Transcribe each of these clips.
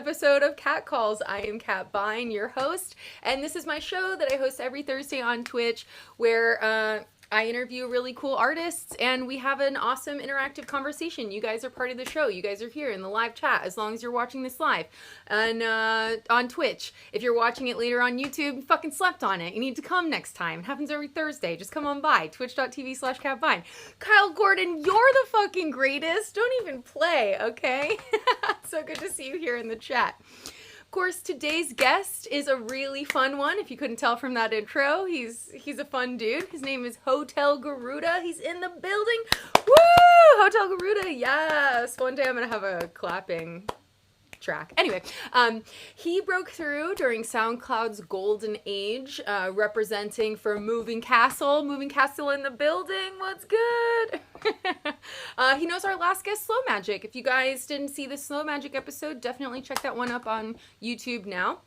episode of Cat Calls. I am Cat Bine, your host, and this is my show that I host every Thursday on Twitch, where I interview really cool artists and we have an awesome interactive conversation. You guys are part of the show. You guys are here in the live chat as long as you're watching this live. And on Twitch, if you're watching it later on YouTube, you fucking slept on it. You need to come next time. It happens every Thursday. Just come on by. Twitch.tv/CatBine. Kyle Gordon, you're the fucking greatest. Don't even play, okay? So good to see you here in the chat. Of course, today's guest is a really fun one. If you couldn't tell from that intro, he's a fun dude. His name is Hotel Garuda. He's in the building. Woo! Hotel Garuda, yes. One day I'm going to have a clapping track. Anyway, he broke through during SoundCloud's golden age, representing for Moving Castle. Moving Castle in the building. What's good? He knows our last guest, Slow Magic. If you guys didn't see the Slow Magic episode, definitely check that one up on YouTube now.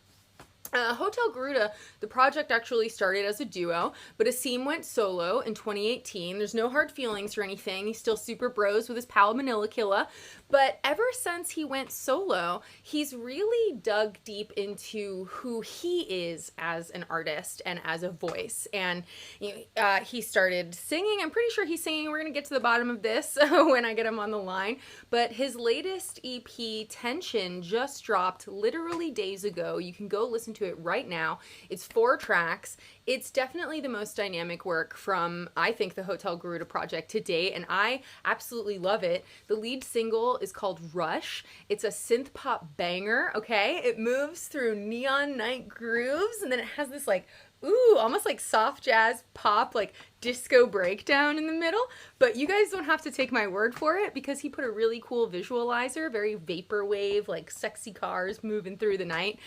Hotel Garuda, the project actually started as a duo, but Aseem went solo in 2018. There's no hard feelings or anything. He's still super bros with his pal Manila Killa. But ever since he went solo, he's really dug deep into who he is as an artist and as a voice. And he started singing. I'm pretty sure he's singing. We're going to get to the bottom of this when I get him on the line. But his latest EP, Tension, just dropped literally days ago. You can go listen to it right now. It's 4 tracks. It's definitely the most dynamic work from, I think, the Hotel Garuda project to date, and I absolutely love it. The lead single is called Rush. It's a synth pop banger, okay? It moves through neon night grooves, and then it has this like, ooh, almost like soft jazz pop, like disco breakdown in the middle. But you guys don't have to take my word for it because he put a really cool visualizer, very vaporwave, like sexy cars moving through the night.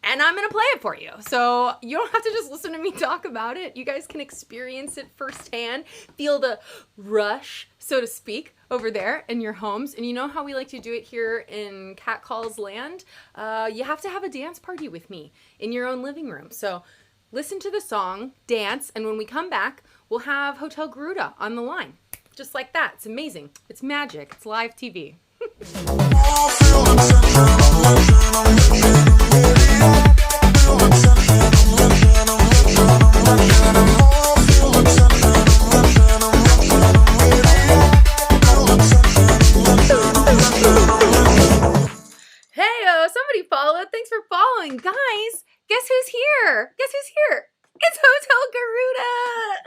And I'm going to play it for you. So you don't have to just listen to me talk about it. You guys can experience it firsthand. Feel the rush, so to speak, over there in your homes. And you know how we like to do it here in Cat Calls land? You have to have a dance party with me in your own living room. So listen to the song, dance, and when we come back, we'll have Hotel Garuda on the line. Just like that. It's amazing. It's magic. It's live TV. Hey-o, somebody followed. Thanks for following. Guys, guess who's here? Guess who's here? It's Hotel Garuda!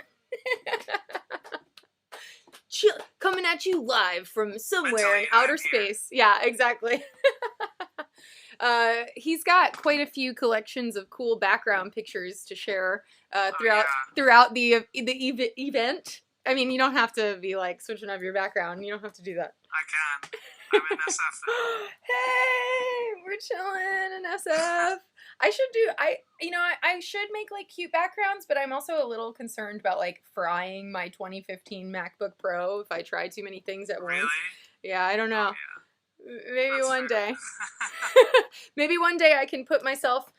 Coming at you live from somewhere in outer space. Yeah, exactly. He's got quite a few collections of cool background pictures to share throughout the event. I mean, you don't have to be like switching up your background. You don't have to do that. I can. I'm in SF. Hey, we're chilling in SF. I should make like cute backgrounds, but I'm also a little concerned about like frying my 2015 MacBook Pro if I try too many things at once. Really? Yeah, I don't know. Oh, yeah. Maybe That's one fair. day. Maybe one day I can put myself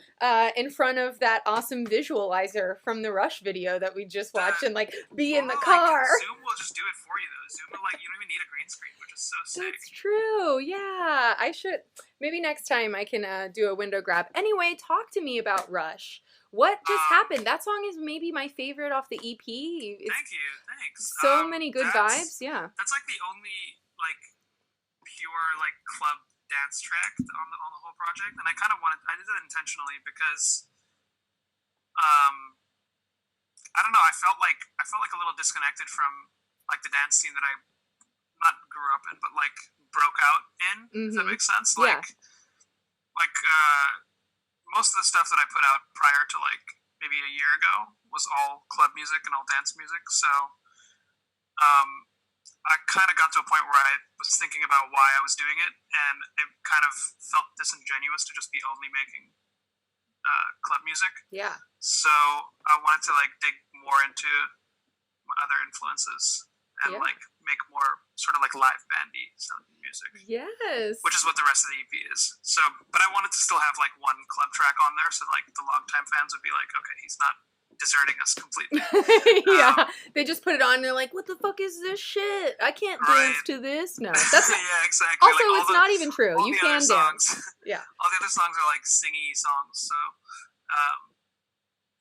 in front of that awesome visualizer from the Rush video that we just watched and like be in the car. Zoom will just do it for you though. Zoom will you don't even need a green screen, which is so sick. That's true. Yeah, I should. Maybe next time I can do a window grab. Anyway, talk to me about Rush. What just happened? That song is maybe my favorite off the EP. It's thank you. Thanks. So many good vibes. Yeah. That's like the only like pure like club dance track on the whole project, and I did it intentionally because I don't know, I felt like a little disconnected from like the dance scene that I not grew up in but like broke out in. Does that make sense? Yeah. Like most of the stuff that I put out prior to like maybe a year ago was all club music and all dance music, so I kind of got to a point where I was thinking about why I was doing it, and it kind of felt disingenuous to just be only making club music. Yeah. So I wanted to like dig more into my other influences and like make more sort of like live bandy sounding music. Yes. Which is what the rest of the EP is. So, but I wanted to still have like one club track on there, so like the longtime fans would be like, okay, he's not deserting us completely. Yeah, they just put it on and they're like, what the fuck is this shit? I can't dance to this. No, that's yeah, exactly. also, like it's not even true. All You the can other songs, dance. Yeah. all the other songs are like singy songs. So,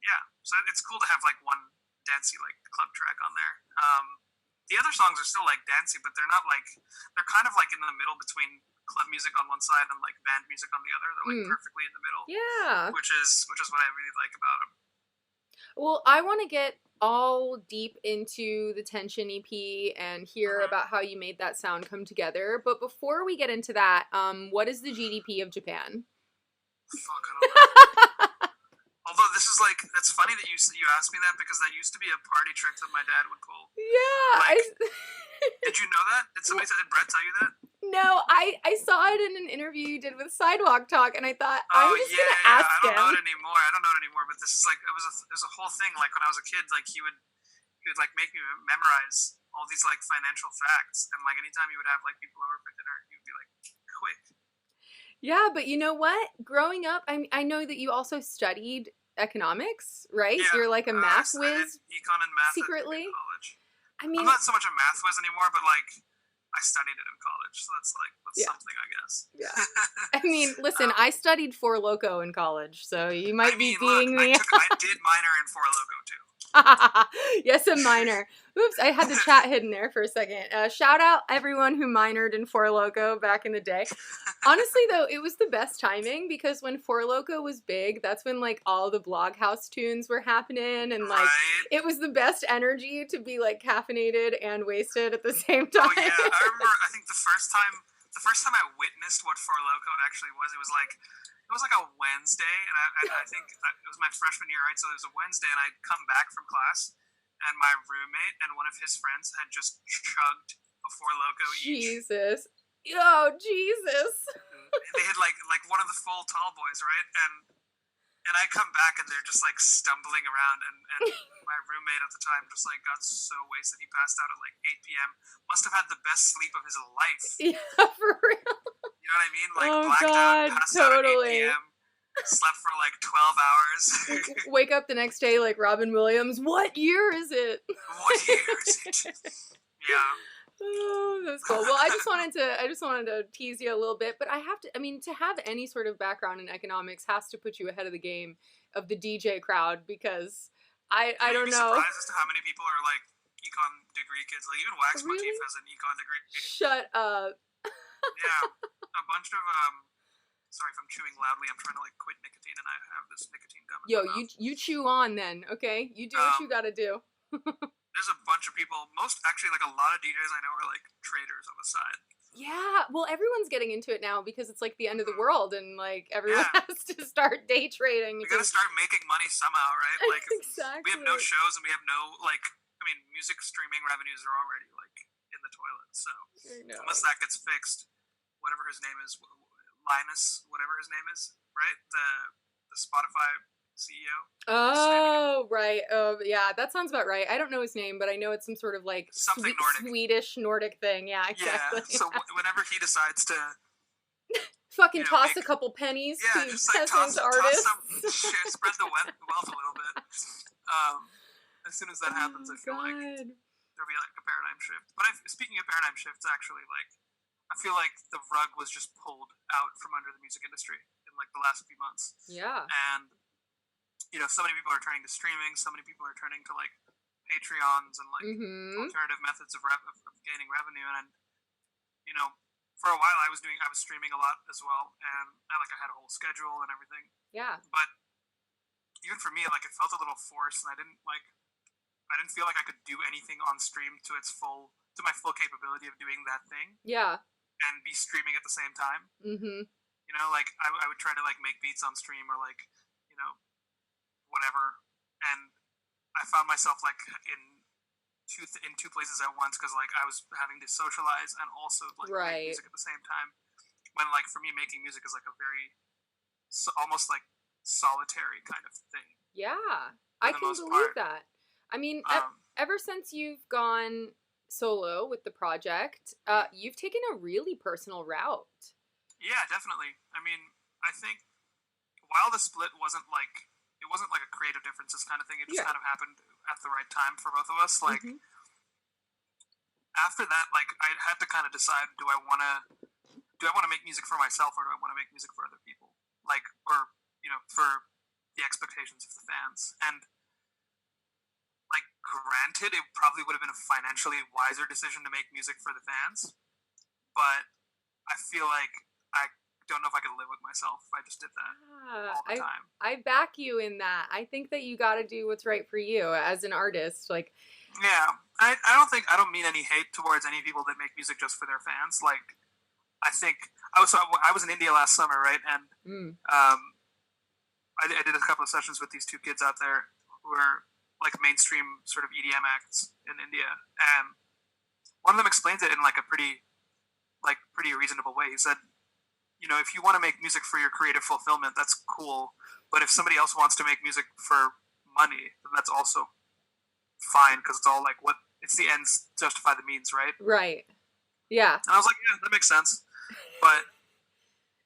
yeah. So it's cool to have like one dancey like club track on there. The other songs are still like dancey, but they're not like, they're kind of like in the middle between club music on one side and like band music on the other. They're like perfectly in the middle. Yeah. Which is what I really like about them. Well, I want to get all deep into the Tension EP and hear about how you made that sound come together. But before we get into that, what is the GDP of Japan? Fuck, I don't know. Although this is like, that's funny that you asked me that, because that used to be a party trick that my dad would pull. Yeah. Like, did you know that? Did Brett tell you that? No, I saw it in an interview you did with Sidewalk Talk, and I thought, I'm just going to ask him. I don't know it anymore, but this is like, it was a whole thing. Like, when I was a kid, like, he would like make me memorize all these like financial facts, and like anytime he would have like people over for dinner, he would be like, quick. Yeah, but you know what? Growing up, I know that you also studied economics, right? Yeah, You're like a math whiz. I did econ and math secretly. in college. I mean, I'm not so much a math whiz anymore, but like I studied it in college, so that's something, I guess. Yeah. I mean, listen, I studied Four Loko in college, so you might be beating me. I did minor in Four Loko too. Yes, a minor. Oops, I had the chat hidden there for a second. Shout out everyone who minored in Four Loko back in the day. Honestly, though, it was the best timing, because when Four Loko was big, that's when like all the bloghouse tunes were happening, and like it was the best energy to be like caffeinated and wasted at the same time. Oh yeah, I remember. I think the first time I witnessed what Four Loko actually was, it was like a Wednesday, and I think it was my freshman year, right? So it was a Wednesday, and I'd come back from class, and my roommate and one of his friends had just chugged a Four Loko each. Jesus. Oh, Jesus. They had like one of the full tall boys, right? And I come back, and they're just like stumbling around, and my roommate at the time just like got so wasted, he passed out at like 8 p.m. Must have had the best sleep of his life. Yeah, for real. You know what I mean? Like, blacked out, passed out at 8 p.m., slept for like 12 hours. Wake up the next day like Robin Williams. What year is it? What year is it? Yeah. Oh, that's cool. Well, I just wanted to tease you a little bit, but I mean, to have any sort of background in economics has to put you ahead of the game of the DJ crowd, because I don't know. Surprised as to how many people are like econ degree kids. Like even Wax Motif has an econ degree. Shut up. Yeah, a bunch of Sorry if I'm chewing loudly. I'm trying to like quit nicotine, and I have this nicotine gum. Yo, you chew on then, okay? You do what you gotta do. There's a bunch of people. Actually, like a lot of DJs I know are like traders on the side. Yeah, well, everyone's getting into it now because it's like the end of the world, and like everyone has to start day trading. We gotta start making money somehow, right? Like, exactly. We have no shows, and we have no like. I mean, music streaming revenues are already like in the toilet. So unless that gets fixed, whatever his name is, Linus, whatever his name is, right? The Spotify CEO. Oh, right. Yeah, that sounds about right. I don't know his name, but I know it's some sort of like something Nordic. Swedish Nordic thing. Yeah, exactly. Yeah. So whenever he decides to fucking toss a couple pennies to peasant artists, spread the wealth a little bit. As soon as that happens, I feel like there'll be like a paradigm shift. But speaking of paradigm shifts, actually, like I feel like the rug was just pulled out from under the music industry in like the last few months. Yeah. And so many people are turning to streaming. So many people are turning to like Patreons and like alternative methods of gaining revenue. And for a while I was streaming a lot as well, and I had a whole schedule and everything. Yeah. But even for me, like it felt a little forced, and I didn't feel like I could do anything on stream to my full capability of doing that thing. Yeah. And be streaming at the same time. Mm-hmm. Like I would try to like make beats on stream or like whatever, and I found myself like in two places at once, because like I was having to socialize and also like make music at the same time, when like for me making music is like a very almost like solitary kind of thing. Yeah, I can believe that. I mean, ever since you've gone solo with the project, you've taken a really personal route. Yeah, definitely. I mean, I think while the split wasn't like it wasn't like a creative differences kind of thing. It just Yeah. kind of happened at the right time for both of us. Like after that, like I had to kind of decide: do I want to make music for myself, or do I want to make music for other people? Like, or for the expectations of the fans. And like, granted, it probably would have been a financially wiser decision to make music for the fans, but I feel like I don't know if I could live with myself if I just did that all the time. I back you in that. I think that you got to do what's right for you as an artist. Like, yeah, I don't mean any hate towards any people that make music just for their fans. Like, I think I was in India last summer, right? And I did a couple of sessions with these two kids out there who are like mainstream sort of EDM acts in India, and one of them explains it in like a pretty reasonable way. He said, if you want to make music for your creative fulfillment, that's cool. But if somebody else wants to make music for money, then that's also fine, because it's all like it's the ends justify the means, right? Right. Yeah. And I was like, yeah, that makes sense. But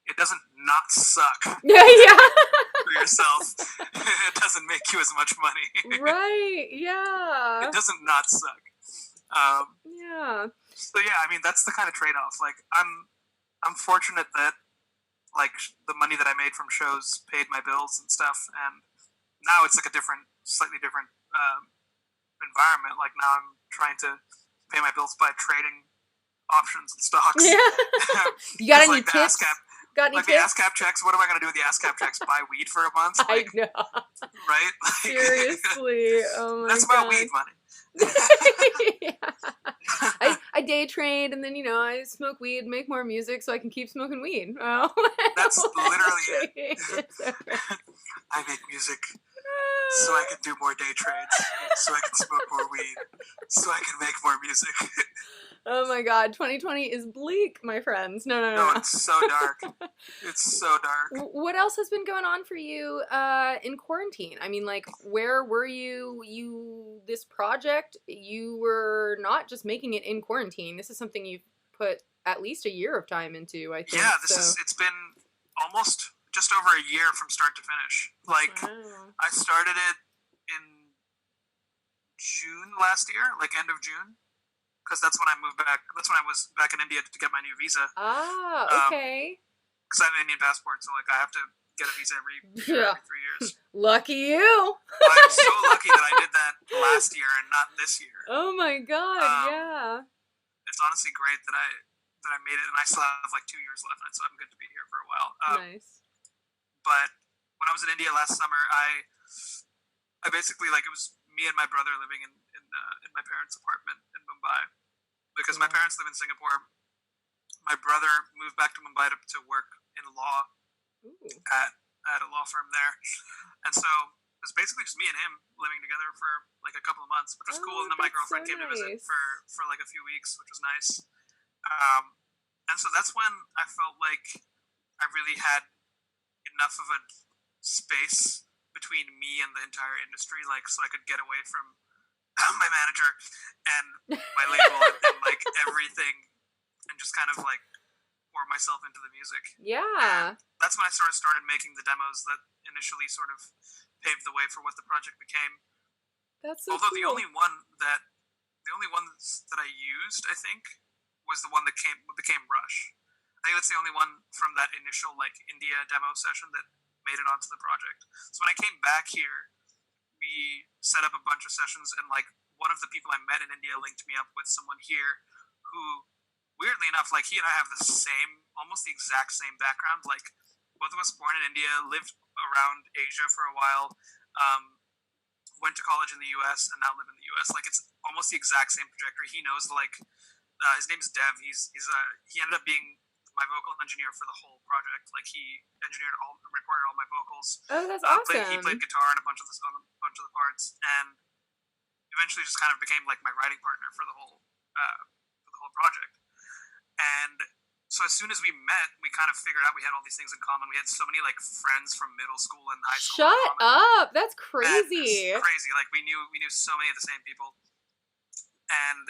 it doesn't not suck. Yeah. For yourself. It doesn't make you as much money. Right. Yeah. It doesn't not suck. Yeah. So yeah, I mean, that's the kind of trade-off. Like, I'm fortunate that like the money that I made from shows paid my bills and stuff, and now it's like a slightly different environment. Like now I'm trying to pay my bills by trading options and stocks. Yeah. You got any like tips? Got any like tips? the ASCAP checks. What am I going to do with the ASCAP checks? Buy weed for a month? Like, I know. Right? Like, Seriously. Oh my god. that's about weed money. Yeah. I day trade, and then I smoke weed, make more music so I can keep smoking weed. Oh, that's literally it. I make music so I can do more day trades, so I can smoke more weed, so I can make more music. Oh my god, 2020 is bleak, my friends. No. It's so dark. It's so dark. What else has been going on for you in quarantine? I mean, like, where were you this project? You were not just making it in quarantine. This is something you've put at least a year of time into, I think. Yeah, it's been almost just over a year from start to finish. Like, wow. I started it in June last year, like end of June. Because that's when I moved back. That's when I was back in India to get my new visa. Ah, okay. Because I have an Indian passport, so like I have to get a visa every 3 years. Lucky you. I'm so lucky that I did that last year and not this year. Oh my god, yeah. It's honestly great that I made it, and I still have like 2 years left, so I'm good to be here for a while. Nice. But when I was in India last summer, I basically, like, it was me and my brother living in my parents' apartment in Mumbai, because my parents live in Singapore. My brother moved back to Mumbai to work in law at a law firm there, and so it was basically just me and him living together for like a couple of months, which was cool. And then my girlfriend came to visit for like a few weeks, which was nice. And so that's when I felt like I really had enough of a space between me and the entire industry, like, so I could get away from my manager and my label and like everything, and just kind of like pour myself into the music. Yeah. And that's when I sort of started making the demos that initially sort of paved the way for what the project became. That's so Although cool. the only ones that I used, I think, was the one that became Rush. I think that's the only one from that initial like India demo session that made it onto the project. So when I came back here, we set up a bunch of sessions, and like one of the people I met in India linked me up with someone here who, weirdly enough, like he and I have almost the exact same background. Like, both of us born in India, lived around Asia for a while, went to college in the US, and now live in the US. Like, it's almost the exact same trajectory. He knows, like, his name's Dev. He ended up being my vocal engineer for the whole project. Like, he recorded all my vocals. Oh, that's awesome. He played guitar on a bunch of the parts, and eventually just kind of became like my writing partner for the whole project. And so as soon as we met, we kind of figured out we had all these things in common. We had so many like friends from middle school and high school. Shut up! That's crazy. It's crazy. Like, we knew so many of the same people, and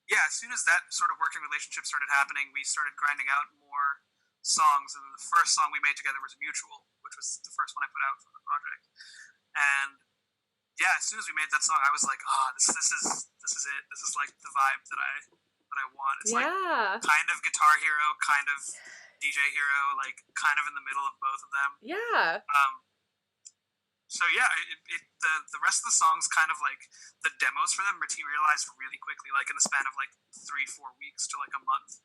yeah, as soon as that sort of working relationship started happening, we started grinding out more songs, and the first song we made together was Mutual, which was the first one I put out for the project. And yeah, as soon as we made that song, I was like, this is it. This is like the vibe that I want. It's like kind of Guitar Hero, kind of DJ Hero, like kind of in the middle of both of them. Yeah. So yeah, the rest of the songs kind of like the demos for them materialized really quickly, like in the span of like 3-4 weeks to like a month.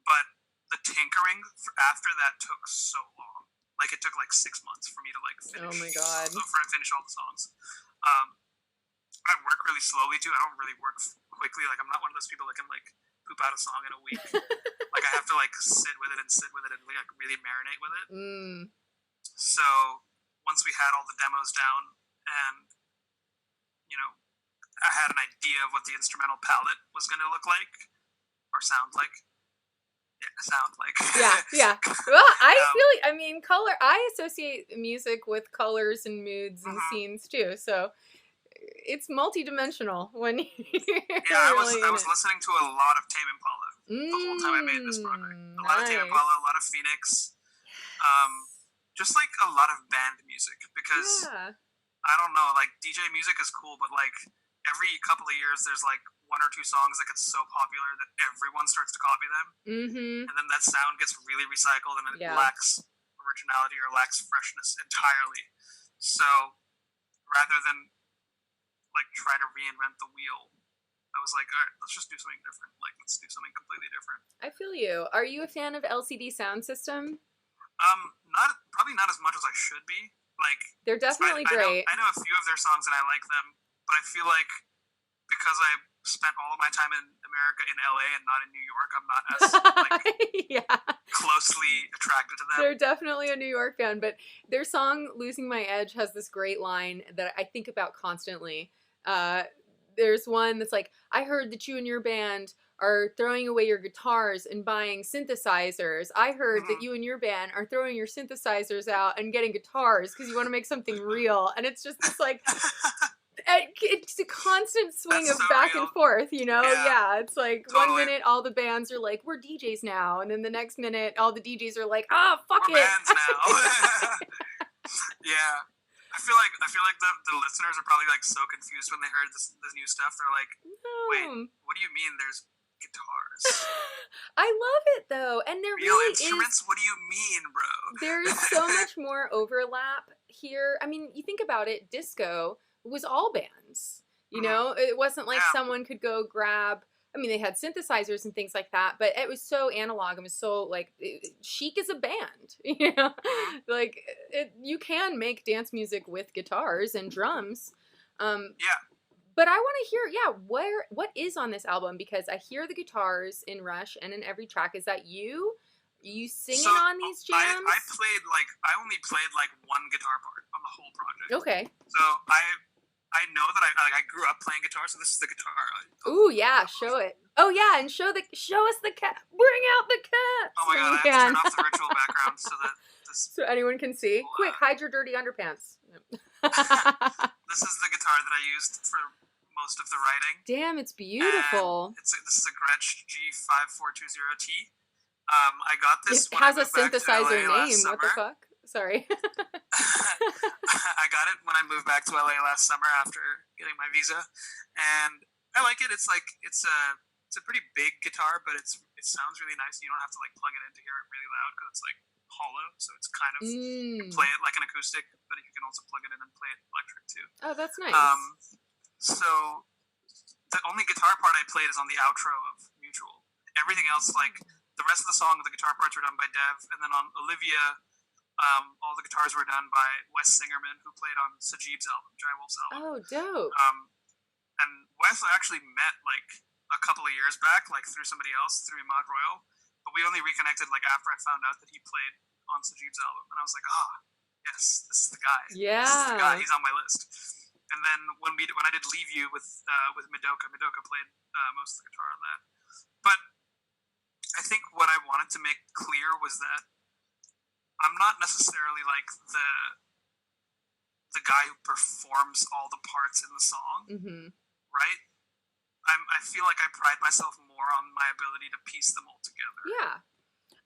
But the tinkering after that took so long. Like it took like 6 months for me to like finish. Oh my god! Finish all the songs. I work really slowly too. I don't really work quickly. Like I'm not one of those people that can like poop out a song in a week. Like I have to like sit with it and like really marinate with it. So once we had all the demos down and, you know, I had an idea of what the instrumental palette was going to look like or sound like. Yeah. Well, I mean, color, I associate music with colors and moods and scenes too. So it's multi-dimensional when I was listening to a lot of Tame Impala the whole time I made this project. A lot of Tame Impala, a lot of Phoenix. Just like a lot of band music, because I don't know, like DJ music is cool, but like every couple of years there's like 1 or 2 songs that get so popular that everyone starts to copy them, and then that sound gets really recycled and it lacks originality or lacks freshness entirely. So rather than like try to reinvent the wheel, I was like, all right, let's just do something different. Like let's do something completely different. I feel you. Are you a fan of LCD Sound System? Probably not as much as I should be. Like they're definitely great. I know a few of their songs and I like them, but I feel like because I spent all of my time in America in LA and not in New York, I'm not as like closely attracted to them. They're definitely a New York fan, but their song "Losing My Edge" has this great line that I think about constantly. There's one that's like, "I heard that you and your band are throwing away your guitars and buying synthesizers. I heard that you and your band are throwing your synthesizers out and getting guitars because you want to make something real." And it's just this like, it's a constant swing of back and forth, you know? Yeah, it's like totally. 1 minute all the bands are like, we're DJs now. And then the next minute all the DJs are like, fuck we're it. Bands now. Yeah. I feel like the listeners are probably like so confused when they heard this new stuff. They're like, wait, what do you mean there's guitars? I love it though, and there real really instruments. What do you mean, bro? There's so much more overlap here. I mean, you think about it, disco was all bands. You know, it wasn't like someone could go grab. I mean, they had synthesizers and things like that, but it was so analog. It was so like Chic is a band. You know, like you can make dance music with guitars and drums. But I want to hear, what is on this album? Because I hear the guitars in Rush and in every track. Is that you singing on these jams? I only played like one guitar part on the whole project. Okay. So I know that I grew up playing guitar, so this is the guitar. Ooh, yeah, show it. Oh yeah, and show us the cat. Bring out the cat. Oh my god, I have to turn off the ritual background so anyone can see. Quick, hide your dirty underpants. This is the guitar that I used for most of the writing. Damn, it's beautiful. This is a Gretsch G5420T. I got this. It has a synthesizer name. What the fuck? Sorry. I got it when I moved back to LA last summer after getting my visa, and I like it. It's a pretty big guitar, but it sounds really nice. You don't have to like plug it in to hear it really loud because it's like hollow, so it's kind of you can play it like an acoustic, but you can also plug it in and play it electric too. Oh, that's nice. So the only guitar part I played is on the outro of Mutual. Everything else, like the rest of the song, the guitar parts were done by Dev, and then on Olivia, all the guitars were done by Wes Singerman, who played on Sajib's album, Dry Wolf's album. Oh, dope. And Wes I actually met like a couple of years back, like through somebody else, through Imad Royal, but we only reconnected like after I found out that he played on Sajib's album, and I was like, yes, this is the guy. Yeah, this is the guy. He's on my list. And then when I did Leave You with Midoka played most of the guitar on that. But I think what I wanted to make clear was that I'm not necessarily like the guy who performs all the parts in the song, right? I feel like I pride myself more on my ability to piece them all together. Yeah,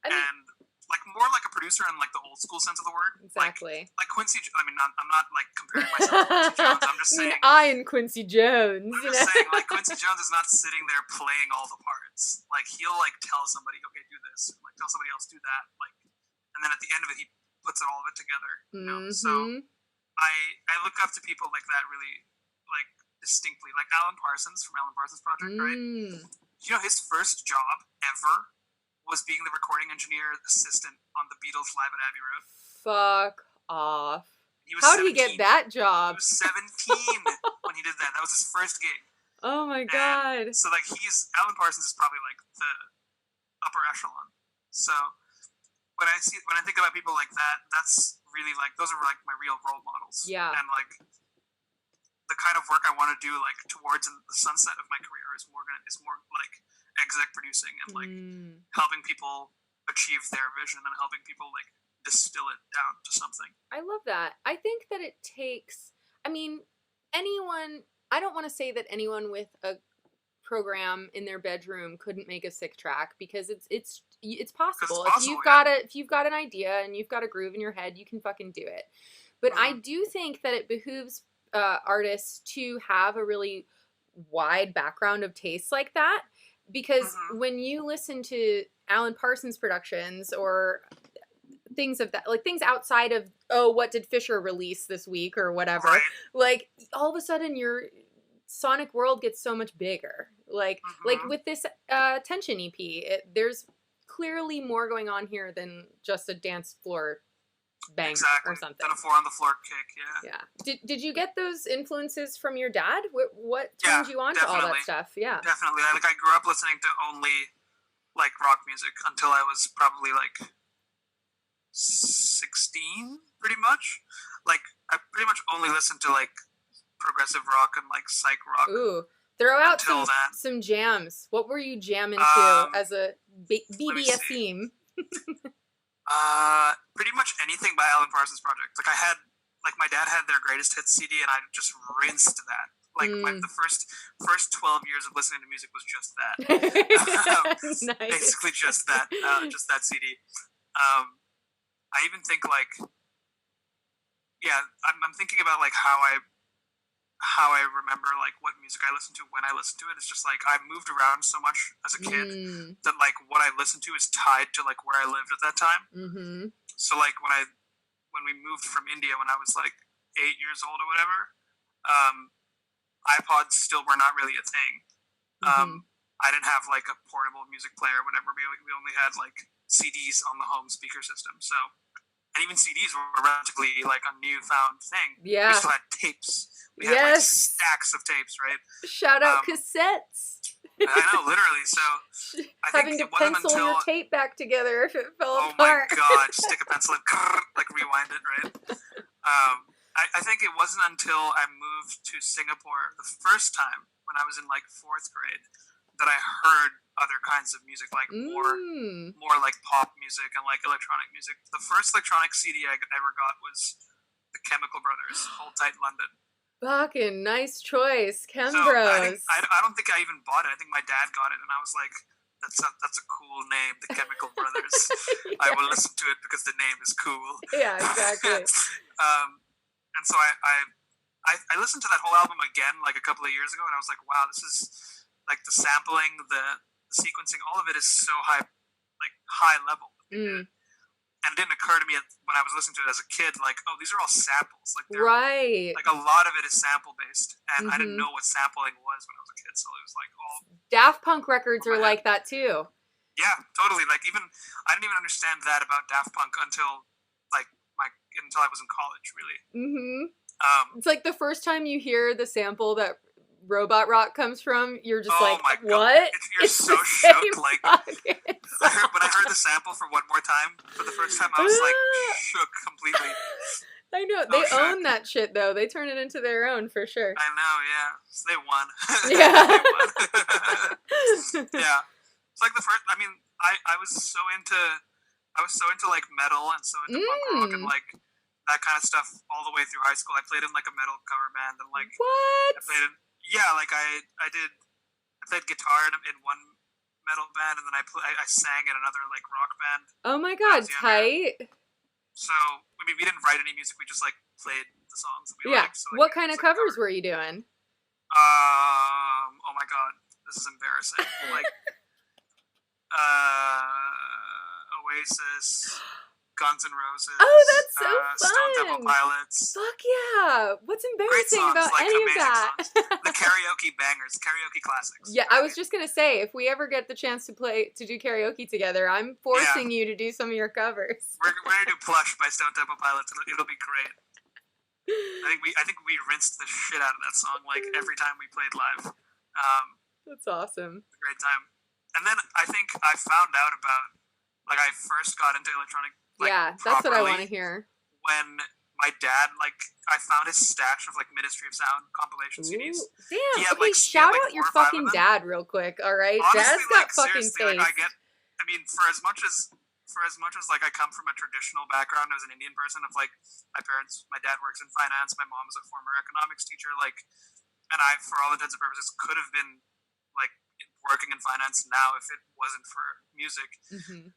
and like more like a producer in like the old school sense of the word. Exactly. Like Quincy. I mean, I'm not like comparing myself to Quincy Jones. I'm just saying. I and Quincy Jones. I'm just saying, like Quincy Jones is not sitting there playing all the parts. Like he'll like tell somebody, okay, do this. Like tell somebody else, do that. Like, and then at the end of it, he puts all of it together. You know. So I look up to people like that really like distinctly. Like Alan Parsons from Alan Parsons Project, right? You know, his first job ever was being the recording engineer assistant on the Beatles live at Abbey Road. Fuck off. How did he get that job? He was 17 when he did that. That was his first gig. Oh my god. And so like Alan Parsons is probably like the upper echelon. So when I think about people like that, that's really like those are like my real role models. Yeah. And like the kind of work I want to do like towards the sunset of my career is more like exec producing and like helping people achieve their vision and helping people like distill it down to something. I love that. I think that it takes, I mean, I don't want to say that anyone with a program in their bedroom couldn't make a sick track, because it's possible. If you've got an idea and you've got a groove in your head, you can fucking do it. But I do think that it behooves artists to have a really wide background of tastes like that, because when you listen to Alan Parsons productions or things of that, like things outside of, oh, what did Fisher release this week or whatever, like all of a sudden your sonic world gets so much bigger. Like with this Tension EP, there's clearly more going on here than just a dance floor bang or something. Than a 4 on the floor kick, yeah. Did you get those influences from your dad? What turned you on to all that stuff? Yeah, definitely. I grew up listening to only like rock music until I was probably like 16, pretty much. Like I pretty much only listened to like progressive rock and like psych rock. Ooh, throw out some jams. What were you jamming to as a BB Aseem? Pretty much anything by Alan Parsons Project. Like my dad had their greatest hits CD, and I just rinsed that. Like the first 12 years of listening to music was just that. Nice. Basically just that CD. I even think like, yeah, I'm thinking about like how I remember like what music I listened to when I listened to it. It's just like I moved around so much as a kid that like what I listened to is tied to like where I lived at that time. So like when we moved from India when I was like 8 years old or whatever, iPods still were not really a thing. I didn't have like a portable music player or whatever. We only had like CDs on the home speaker system. So, and even CDs were relatively like a newfound thing. Yeah. We still had tapes. We had like stacks of tapes, right? Shout out cassettes. I know, literally. So I having think to pencil your tape back together if it fell apart. Oh my god! Stick a pencil in, like rewind it, right? I think it wasn't until I moved to Singapore the first time when I was in like 4th grade that I heard other kinds of music, like more like pop music and like electronic music. The first electronic CD I ever got was the Chemical Brothers, Hold Tight London. Fucking nice choice, Chem so Bros. I don't think I even bought it. I think my dad got it, and I was like, that's a cool name, the Chemical Brothers. Yeah. I will listen to it because the name is cool. Yeah, exactly. And so I listened to that whole album again like a couple of years ago, and I was like, wow, this is like the sampling, the sequencing, all of it is so high level. And it didn't occur to me when I was listening to it as a kid, like, oh, these are all samples. Like, like a lot of it is sample based, and I didn't know what sampling was when I was a kid, so it was like all. Daft Punk records are like that too. Yeah, totally. Like I didn't even understand that about Daft Punk until I was in college, really. It's like the first time you hear the sample that Robot Rock comes from, you're just like, my what? God. You're so shook. Like, when I heard the sample for one more time for the first time, I was like shook completely. I know. They own that shit, though. They turn it into their own, for sure. I know, yeah. So they won. Yeah. They won. Yeah. It's like the first, I mean, I was so into like metal and so into punk rock and like that kind of stuff all the way through high school. I played in like a metal cover band and like what? I played in, yeah, like I played guitar in one metal band, and then I sang in another like rock band. Oh my god, tight. So I mean, we didn't write any music; we just like played the songs that we liked. So, like, what kind of covers were you doing? Oh my god, this is embarrassing. Like, Oasis, Guns N' Roses. Oh, that's so fun. Stone Temple Pilots. Fuck yeah! What's embarrassing songs, about like, any of that? The karaoke bangers, karaoke classics. Yeah, I was just gonna say, if we ever get the chance to do karaoke together, I'm forcing you to do some of your covers. We're gonna do "Plush" by Stone Temple Pilots. It'll be great. I think we rinsed the shit out of that song like every time we played live. That's awesome. It's a great time. And then I think I found out about, like, I first got into electronic. Like, that's what I want to hear. When my dad, like, I found his stash of like Ministry of Sound compilation CDs. Damn. Okay, shout out your fucking dad real quick. All right, honestly, Dad's got fucking taste. Like, I mean, for as much as like I come from a traditional background as an Indian person, of like my dad works in finance, my mom is a former economics teacher, like, and I, for all intents and purposes, could have been like working in finance now if it wasn't for music. Mm-hmm.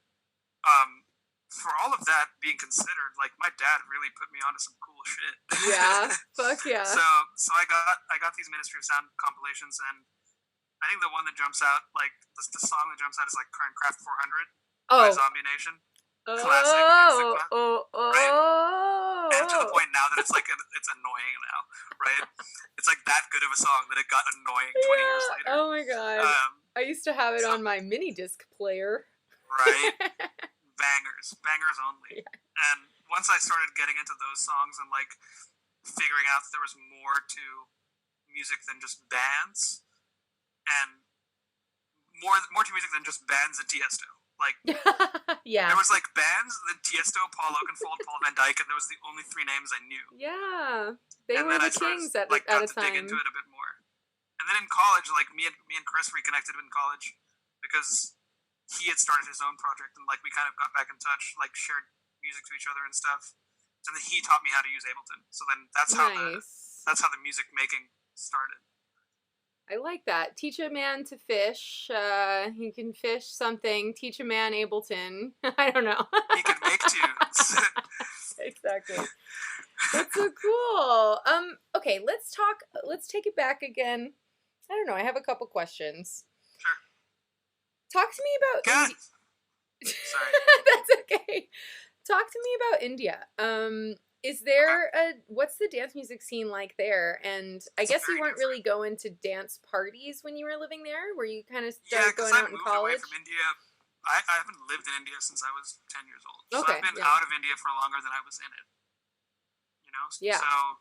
For all of that being considered, like, my dad really put me onto some cool shit. Yeah, fuck yeah. So I got these Ministry of Sound compilations, and I think the one that jumps out, like the song that jumps out, is like current Craft 400 by Zombie Nation. Classic. Right? And to the point now that it's like it's annoying now, right? It's like that good of a song that it got annoying 20 years later. Oh my god. I used to have it on my mini disc player. Right? Bangers only. Yeah. And once I started getting into those songs and like figuring out that there was more to music than just bands, and more to music than just bands and Tiesto. Like, yeah, there was like bands, then Tiesto, Paul Oakenfold, Paul Van Dyke, and there was the only three names I knew. Yeah, they were the kings at a time. Dig into it a bit more. And then in college, like me and Chris reconnected in college because he had started his own project, and like we kind of got back in touch, like shared music to each other and stuff. And then he taught me how to use Ableton. So then that's how the music making started. I like that. Teach a man to fish. He can fish something. Teach a man Ableton. I don't know. He can make tunes. Exactly. That's so cool. Okay, let's take it back again. I don't know. I have a couple questions. Sure. Talk to me about Sorry. That's okay. Talk to me about India. Is there what's the dance music scene like there? And I guess you weren't really going to dance parties when you were living there? Were you kind of started going out in college? Away from India. I haven't lived in India since I was 10 years old. So Okay, I've been out of India for longer than I was in it. You know? Yeah. So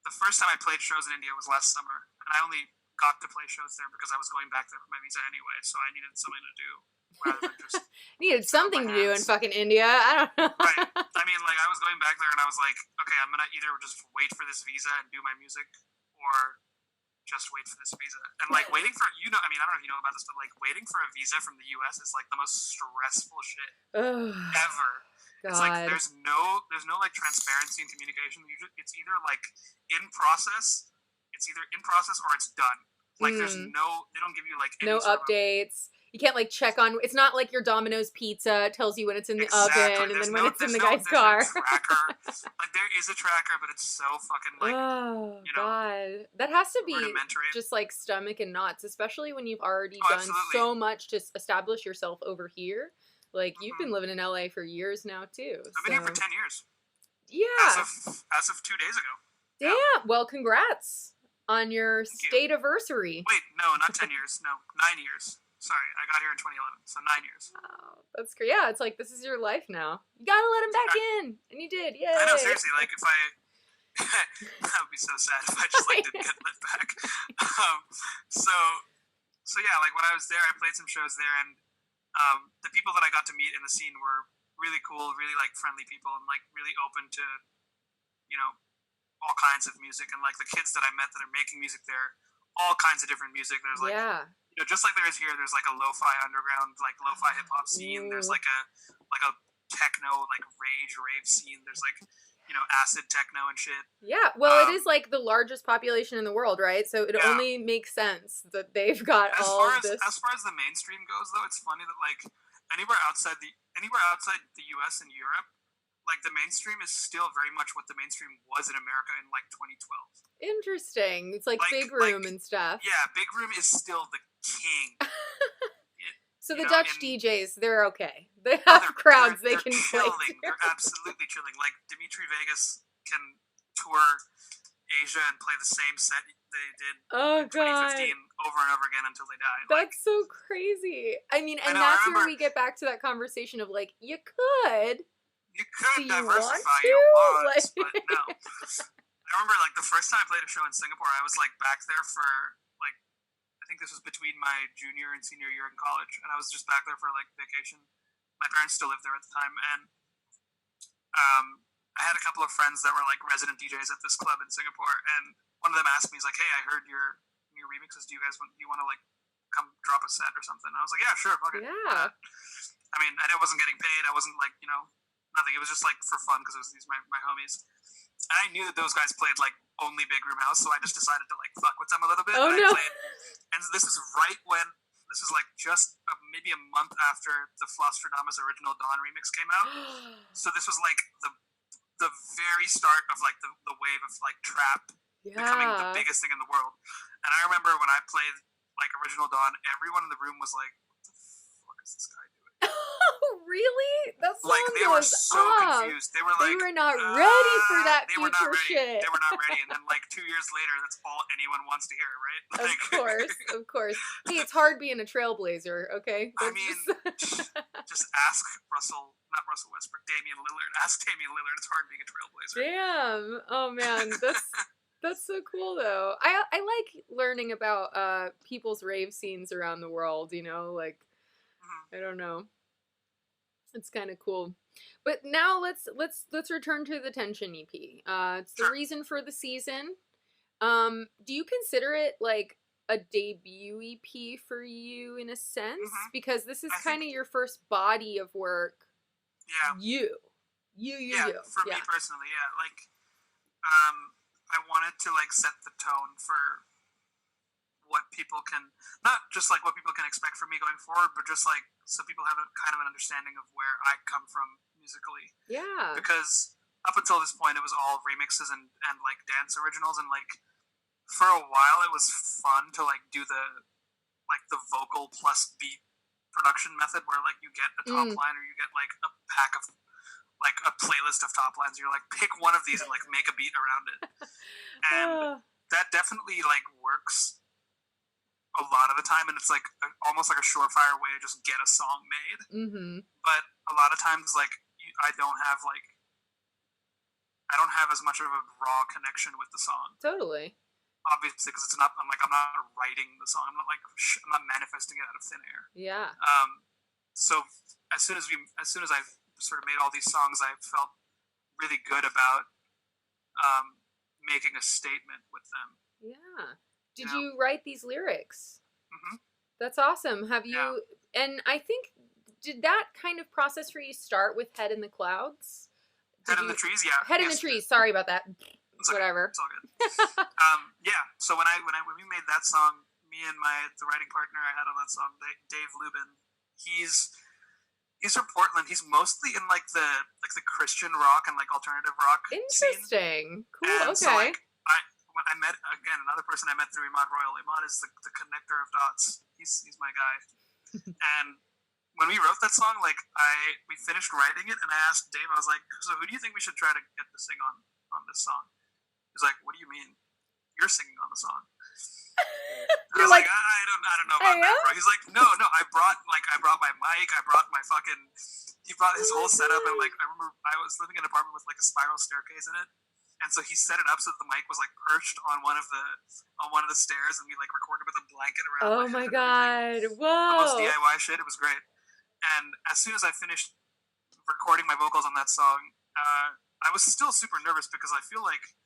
the first time I played shows in India was last summer. And I only got to play shows there because I was going back there for my visa anyway, so I needed something to do rather than just needed something to do in fucking India. I don't know. Right. I mean, like, I was going back there and I was like, okay, I'm gonna either just wait for this visa and do my music, or just wait for this visa. And like waiting for, I mean, I don't know if you know about this, but like waiting for a visa from the US is like the most stressful shit ever. God. It's like there's no like transparency in communication. It's either like in process, or it's done. Like there's they don't give you like any updates. You can't like check on. It's not like your Domino's pizza tells you when it's in the oven and then when it's in the guy's car. Tracker. Like there is a tracker, but it's so fucking like God, that has to be just like stomach and knots, especially when you've already done so much to establish yourself over here. Like you've been living in LA for years now too. I've been here for 10 years. Yeah. As of 2 days ago. Damn. Yeah. Well, congrats on your state-iversary. Wait, no, not 10 years. No, 9 years. Sorry, I got here in 2011, so 9 years. Oh, that's great. Yeah, it's like, this is your life now. You gotta let him back in. And you did, yay. I know, seriously, like, if I... that would be so sad if I just, like, didn't get let back. So yeah, like, when I was there, I played some shows there, and the people that I got to meet in the scene were really cool, really, like, friendly people, and, like, really open to, all kinds of music. And, like, the kids that I met that are making music there, all kinds of different music. There's, like... Yeah. Just like there is here, there's like a lo-fi underground, like lo-fi hip hop scene. There's like a techno, like rave scene. There's like acid techno and shit. Yeah, well, it is like the largest population in the world, right? So it only makes sense that they've got all of this. As far as the mainstream goes, though, it's funny that like anywhere outside the U.S. and Europe, like the mainstream is still very much what the mainstream was in America in like 2012. Interesting. It's like Big Room and stuff. Yeah, Big Room is still the king. So the Dutch DJs, they're okay. They have crowds they can play to. They're absolutely chilling. Like Dimitri Vegas can tour Asia and play the same set they did in 2015 over and over again until they die. That's so crazy. I mean, and that's where we get back to that conversation of like, you could diversify your bonds, but no. I remember like the first time I played a show in Singapore, I was like back there for like, I think this was between my junior and senior year in college, and I was just back there for like vacation. My parents still lived there at the time, and I had a couple of friends that were like resident DJs at this club in Singapore, and one of them asked me, he's like, "Hey, I heard your new remixes. Do you want to like come drop a set or something?" And I was like, "Yeah, sure, fuck it." Yeah. I mean, I wasn't getting paid. I wasn't like, nothing. It was just like for fun because it was my homies. And I knew that those guys played like only Big Room House, so I just decided to like fuck with them a little bit. Oh, and no. I played, and this is like just maybe a month after the Flostradamus original Dawn remix came out. So this was like the very start of like the wave of like trap becoming the biggest thing in the world. And I remember when I played like original Dawn, everyone in the room was like, "What the fuck is this guy doing?" Oh, really? That song like they were so confused. They were like, they were not ready for that they were not ready. shit. They were not ready. And then like 2 years later, that's all anyone wants to hear, right? Like, of course. Hey, it's hard being a trailblazer. Okay. I mean, just ask not Russell Westbrook, Damian Lillard. Ask Damian Lillard. It's hard being a trailblazer. Damn. Oh man, that's so cool though. I like learning about people's rave scenes around the world. Like. I don't know. It's kind of cool. But now let's return to the Tension EP. It's the reason for the season. Do you consider it like a debut EP for you in a sense? Mm-hmm. Because this is kind of your first body of work. Yeah. You. For me personally, yeah. Like, I wanted to like set the tone for what people can, not just like what people can expect from me going forward, but just like so people have a kind of an understanding of where I come from musically. Yeah. Because up until this point, it was all remixes and like dance originals, and like for a while, it was fun to like do the vocal plus beat production method, where like you get a top line or you get like a pack of like a playlist of top lines. You're like, pick one of these and like make a beat around it, and that definitely like works a lot of the time, and it's like almost like a surefire way to just get a song made. Mm-hmm. But a lot of times, like I don't have as much of a raw connection with the song. Totally. Obviously, because it's not. I'm not writing the song. I'm not manifesting it out of thin air. Yeah. So as soon as I sort of made all these songs, I felt really good about making a statement with them. Yeah. Did you write these lyrics? Mm-hmm. That's awesome. Have you? Yeah. And I think, did that kind of process for you start with Head in the Clouds? Head in the Trees, yeah. Head in the Trees. Sorry about that. It's whatever. Okay. It's all good. Yeah. So when we made that song, me and the writing partner I had on that song, Dave Lubin, he's from Portland. He's mostly in like the Christian rock and like alternative rock. Interesting. Scene. Cool. And okay. So, like, I met again another person I met through Imad Royal. Imad is the connector of dots. He's my guy. And when we wrote that song, like we finished writing it, and I asked Dave, I was like, "So who do you think we should try to get to sing on this song?" He's like, "What do you mean? You're singing on the song?" I was like, I don't know about that, bro. He's like, no, I brought my mic, I brought my fucking. He brought his whole setup, and like I remember I was living in an apartment with like a spiral staircase in it. And so he set it up so that the mic was like perched on one of the stairs, and we like recorded with a blanket around. Oh my god! Whoa! The most DIY shit. It was great. And as soon as I finished recording my vocals on that song, I was still super nervous because I feel like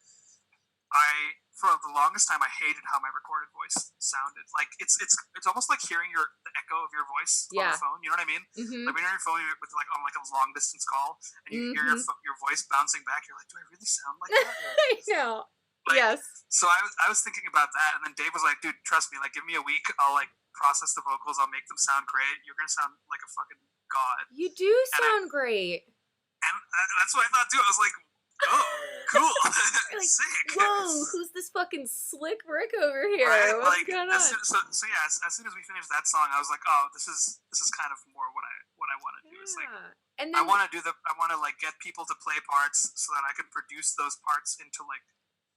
for the longest time, I hated how my recorded voice sounded. Like it's almost like hearing the echo of your voice on the phone. You know what I mean? Mm-hmm. Like when you're on your phone with like on like a long distance call, and you hear your voice bouncing back. You're like, do I really sound like that? I know. Like, yes. So I was thinking about that, and then Dave was like, dude, trust me. Like, give me a week. I'll like process the vocals. I'll make them sound great. You're gonna sound like a fucking god. You do sound great. And that's what I thought too. I was like, oh, cool. Like, sick. Whoa, who's this fucking slick Rick over here? Right? What's Like, going on? so yeah, as soon as we finished that song, I was like, oh, this is kind of more what I want to do. It's like, and then, I want to like get people to play parts so that I can produce those parts into like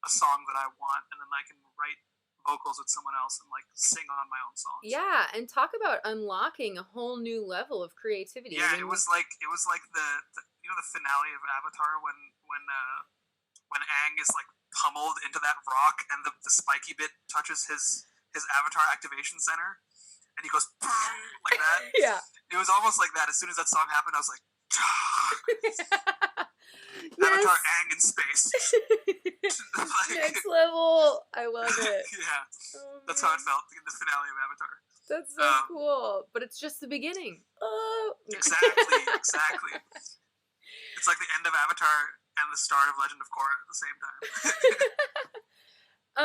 a song that I want, and then I can write vocals with someone else and like sing on my own songs. Yeah, and talk about unlocking a whole new level of creativity. Yeah, it was like the you know the finale of Avatar when Aang is like pummeled into that rock and the spiky bit touches his Avatar activation center and he goes like that. Yeah, it was almost like that. As soon as that song happened, I was like, Avatar Aang in space. Like, next level. I love it. Yeah, oh, that's how it felt in the finale of Avatar. That's so cool, but it's just the beginning. Oh, exactly. It's like the end of Avatar and the start of Legend of Korra at the same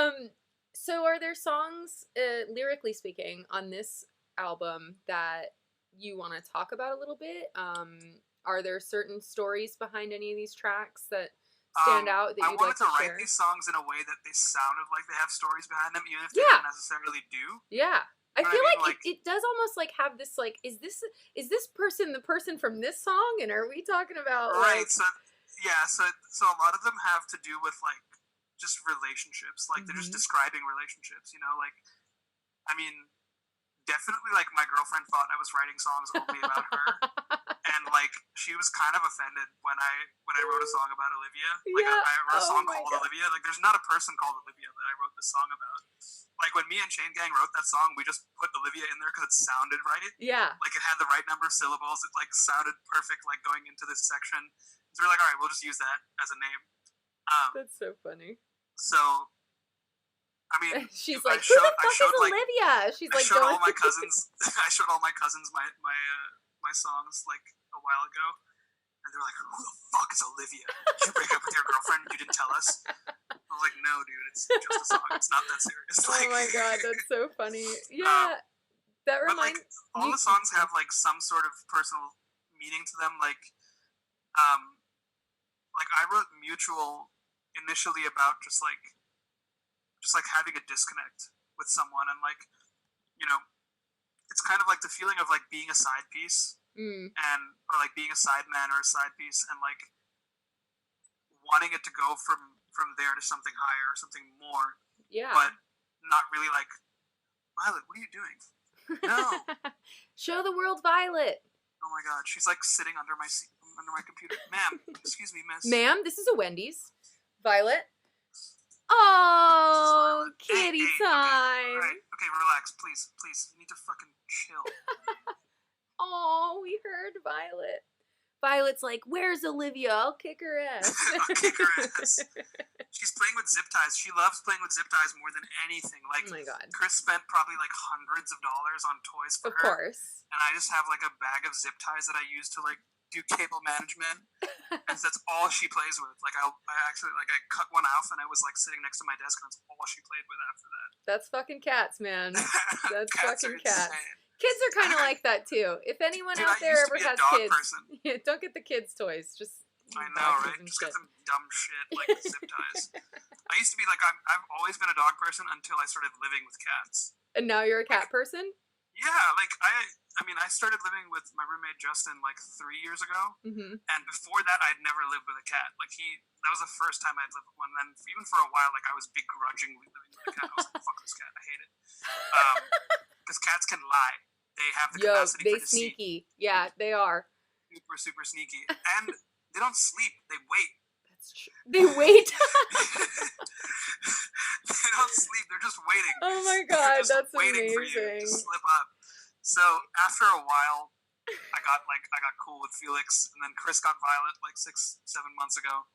time. So are there songs, lyrically speaking, on this album that you want to talk about a little bit? Are there certain stories behind any of these tracks that stand out that you'd like to share? I wanted to write these songs in a way that they sounded like they have stories behind them, even if they don't necessarily do. Yeah. I feel like it does almost like have this like, is this person the person from this song? And are we talking about right? Like, so a lot of them have to do with like just relationships. Like they're just describing relationships. You know, like I mean, definitely like my girlfriend thought I was writing songs only about her. And like she was kind of offended when I wrote a song about Olivia. Like I wrote a song called Olivia. Like there's not a person called Olivia that I wrote this song about. Like when me and Chain Gang wrote that song, we just put Olivia in there because it sounded right. Yeah. Like it had the right number of syllables. It like sounded perfect. Like going into this section, so we're like, all right, we'll just use that as a name. That's so funny. So. I mean, she's like, who the fuck is Olivia? She's like, I showed all my cousins. I showed all my cousins my songs like a while ago, and they're like, "Who the fuck is Olivia? Did you break up with your girlfriend? You didn't tell us." I was like, "No, dude, it's just a song. It's not that serious." Like, oh my god, that's so funny. Yeah, that reminds. But like, all the songs have like some sort of personal meaning to them. Like I wrote "Mutual" initially about just like having a disconnect with someone, and like, you know, it's kind of like the feeling of like being a side piece or like being a side man or a side piece, and like wanting it to go from there to something higher or something more. Yeah. But not really like, Violet, what are you doing? No. Show the world Violet. Oh my god, she's like sitting under my computer. Ma'am, excuse me, miss. Ma'am, this is a Wendy's. Violet. Oh, kitty time. Okay, relax, please. You need to fucking chill. Oh, we heard Violet. Violet's like, where's Olivia? I'll kick her ass. She's playing with zip ties. She loves playing with zip ties more than anything. Like, oh my god. Chris spent probably like hundreds of dollars on toys for her. Of course. And I just have like a bag of zip ties that I use to like do cable management, and that's all she plays with. Like I actually like I cut one off, and I was like sitting next to my desk, and that's all she played with after that. That's fucking cats, man. That's fucking cats. Kids are kind of like that too. If anyone out there ever has kids, yeah, don't get the kids' toys. Just I know, right? Just get some dumb shit like zip ties. I used to be like I've always been a dog person until I started living with cats. And now you're a cat person? Yeah, like I mean, I started living with my roommate Justin like 3 years ago, and before that, I'd never lived with a cat. Like that was the first time I'd lived with one. And even for a while, like I was begrudgingly living with a cat. I was like, "Fuck this cat, I hate it," because cats can lie. They have the capacity for deceit. Sneaky. Yeah, they are. Super, super sneaky, and they don't sleep. They wait. That's true. They wait. They don't sleep. They're just waiting. Oh my god, that's waiting amazing. For you to slip up. So after a while, I got cool with Felix, and then Chris got Violet like 6-7 months ago,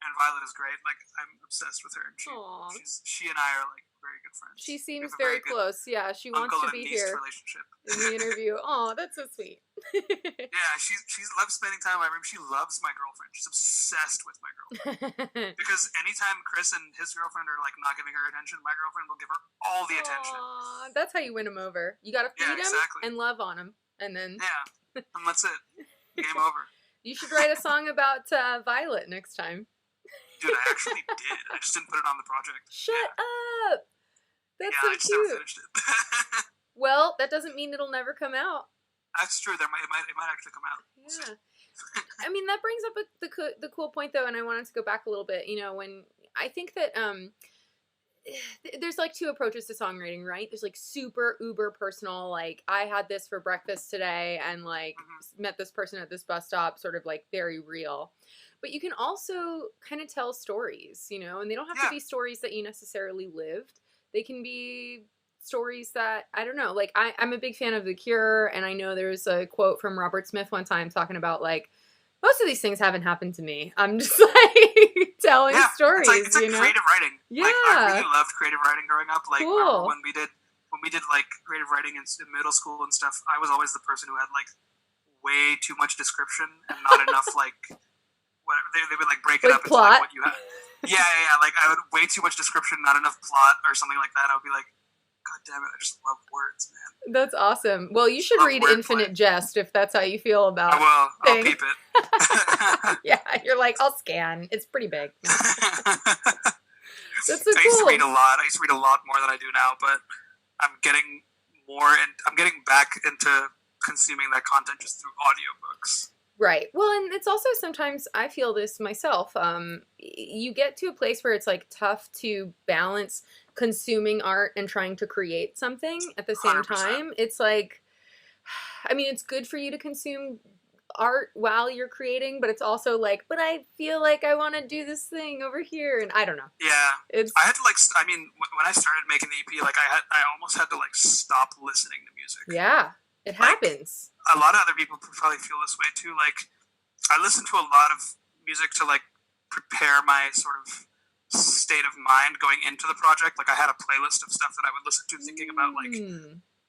And Violet is great. Like, I'm obsessed with her. And Aw. she and I are like very good friends. She We seems have a very good close. Yeah, she wants uncle to and be niece here relationship. in the interview. Oh, that's so sweet. Yeah, she loves spending time in my room. She loves my girlfriend. She's obsessed with my girlfriend. Because anytime Chris and his girlfriend are like not giving her attention, my girlfriend will give her all the attention. Aw, that's how you win them over. You gotta feed them and love on them, and then and that's it. Game over. You should write a song about Violet next time. Dude, I actually did. I just didn't put it on the project. Shut up! That's so I just cute. never finished it. Well, that doesn't mean it'll never come out. That's true. It might actually come out. Yeah. I mean, that brings up the cool point, though, and I wanted to go back a little bit. You know, when I think that there's like two approaches to songwriting, right? There's like super uber personal, like I had this for breakfast today and like met this person at this bus stop, sort of like very real. But you can also kind of tell stories, you know, and they don't have to be stories that you necessarily lived. They can be stories that, I don't know, like I'm a big fan of The Cure, and I know there's a quote from Robert Smith one time talking about like, most of these things haven't happened to me. I'm just like telling stories. It's like creative writing. Yeah, like, I really loved creative writing growing up. Like cool. when we did like creative writing in middle school and stuff, I was always the person who had like way too much description and not enough like whatever. They would like break it up into like what you had. Yeah. Like I would way too much description, not enough plot or something like that. I would be like, God damn it, I just love words, man. That's awesome. Well, you should read Infinite Jest if that's how you feel about it. I will. I'll peep it. Yeah, you're like, I'll scan. It's pretty big. That's so cool. I used to read a lot. I used to read a lot more than I do now, but I'm getting back into consuming that content just through audiobooks. Right. Well, and it's also sometimes, I feel this myself, you get to a place where it's like tough to balance consuming art and trying to create something at the same 100%. time. It's like, I mean, it's good for you to consume art while you're creating, but it's also like, but I feel like I want to do this thing over here, and I don't know. Yeah. I had to like, I mean, when I started making the EP, like I almost had to like stop listening to music. Yeah. It happens. A lot of other people probably feel this way too. Like, I listen to a lot of music to like prepare my sort of state of mind going into the project. Like, I had a playlist of stuff that I would listen to, thinking about like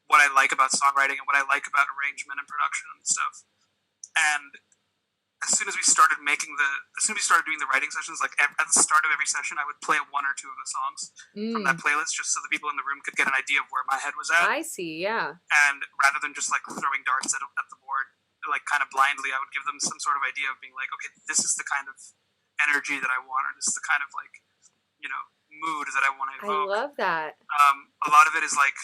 what I like about songwriting and what I like about arrangement and production and stuff. And as soon as we started doing the writing sessions, like at the start of every session, I would play one or two of the songs from that playlist, just so the people in the room could get an idea of where my head was at. I see, yeah. And rather than just like throwing darts at the board, like kind of blindly, I would give them some sort of idea of being like, okay, this is the kind of energy that I want, or this is the kind of like, you know, mood that I want to evoke. I love that. A lot of it is like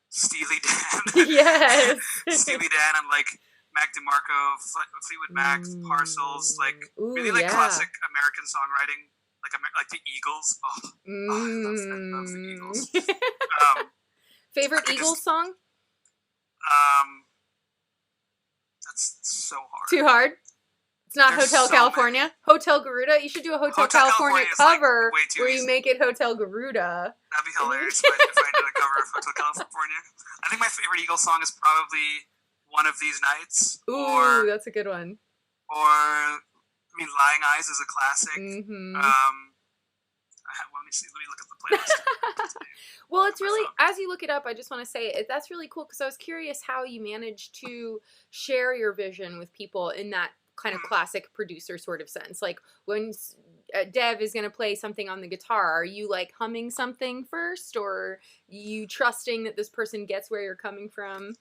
Steely Dan. Yes. Steely Dan and like Mac DeMarco, Fleetwood Mac, Parsons, like really like classic American songwriting, like the Eagles. I love the Eagles. Favorite Eagles song? That's so hard. Too hard? It's not There's Hotel so California? Many. Hotel Garuda? You should do a Hotel California cover like where easy. You make it Hotel Garuda. That'd be hilarious if I did a cover of Hotel California. I think my favorite Eagles song is probably One of These Nights. Ooh, that's a good one. Or, I mean, Lying Eyes is a classic. Mm-hmm. Let me look at the playlist. Well, it's really, as you look it up, I just want to say, that's really cool, because I was curious how you managed to share your vision with people in that kind of classic producer sort of sense. Like, when Dev is going to play something on the guitar, are you like humming something first, or you trusting that this person gets where you're coming from?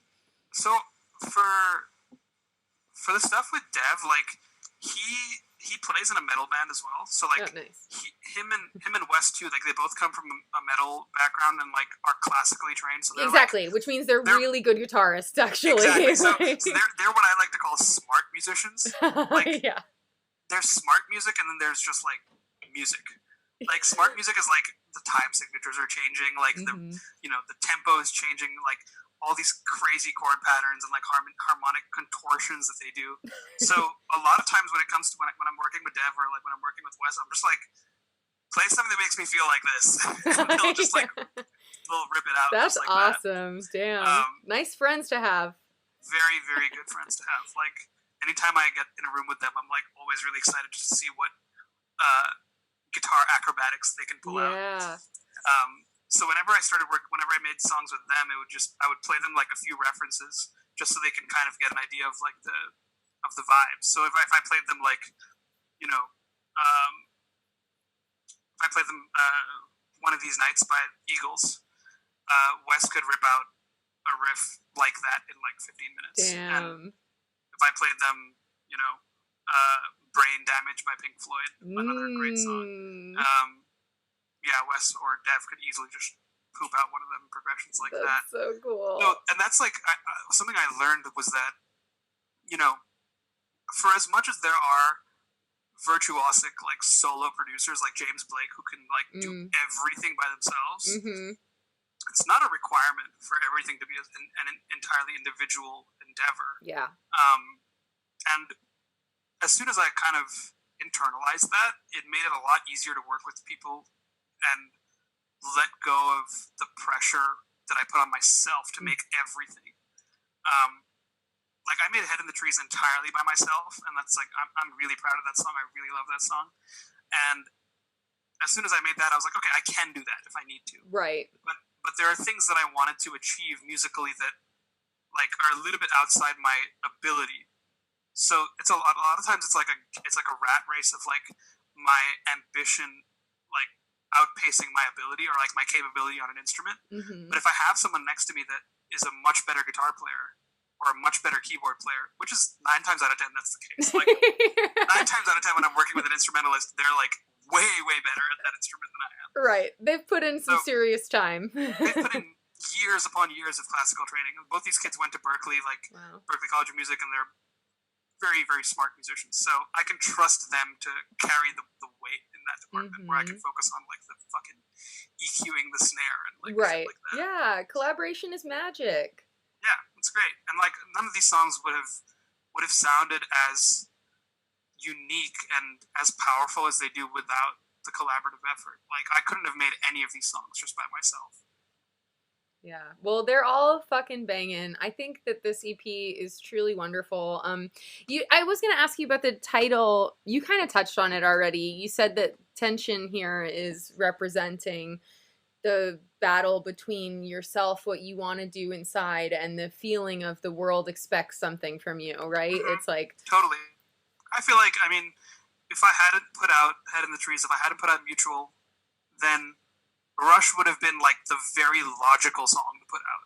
So for the stuff with Dev, like he plays in a metal band as well. So like nice. him and Wes too, like they both come from a metal background and like are classically trained. So exactly, like, which means they're really good guitarists, actually. Exactly. So they're what I like to call smart musicians. Like there's smart music, and then there's just like music. Like smart music is like the time signatures are changing, like the tempo is changing, like all these crazy chord patterns and like harmonic contortions that they do. So a lot of times when it comes to when I'm working with Dev, or like when I'm working with Wes, I'm just like, play something that makes me feel like this. And they'll just like they'll rip it out. That's just like awesome. That. Damn. Nice friends to have. Very, very good friends to have. Like anytime I get in a room with them, I'm like always really excited just to see what acrobatics they can pull out. Yeah. So whenever I made songs with them, I would play them like a few references just so they can kind of get an idea of like the vibe. So if I played them like, you know, if I played them One of These Nights by Eagles, Wes could rip out a riff like that in like 15 minutes. Damn. And if I played them, you know, Brain Damage by Pink Floyd, another great song. Yeah, Wes or Dev could easily just poop out one of them progressions like that. That's so cool. So, and that's like something I learned was that, you know, for as much as there are virtuosic like solo producers like James Blake who can like do everything by themselves, it's not a requirement for everything to be an entirely individual endeavor. Yeah. And as soon as I kind of internalized that, it made it a lot easier to work with people and let go of the pressure that I put on myself to make everything. Like I made Head in the Trees entirely by myself, and that's like I'm really proud of that song. I really love that song. And as soon as I made that, I was like, okay, I can do that if I need to. Right. But there are things that I wanted to achieve musically that like are a little bit outside my ability. So it's a lot of times it's like a rat race of like my ambition like outpacing my ability or like my capability on an instrument. But if I have someone next to me that is a much better guitar player or a much better keyboard player, which is 9 times out of 10 that's the case. Like 9 times out of 10 when I'm working with an instrumentalist, they're like way better at that instrument than I am. Right. They've put in some serious time. They've put in years upon years of classical training. Both these kids went to Berklee, like Berklee College of Music, and they're very, very smart musicians. So I can trust them to carry the weight in that department where I can focus on like the fucking EQing the snare and like shit like that. Yeah, collaboration is magic. Yeah, it's great. And like none of these songs would have sounded as unique and as powerful as they do without the collaborative effort. Like I couldn't have made any of these songs just by myself. Yeah. Well, they're all fucking banging. I think that this EP is truly wonderful. I was going to ask you about the title. You kind of touched on it already. You said that tension here is representing the battle between yourself, what you want to do inside, and the feeling of the world expects something from you, right? It's like... Totally. I feel like, I mean, if I hadn't put out Head in the Trees, if I hadn't put out Mutual, then Rush would have been like the very logical song to put out.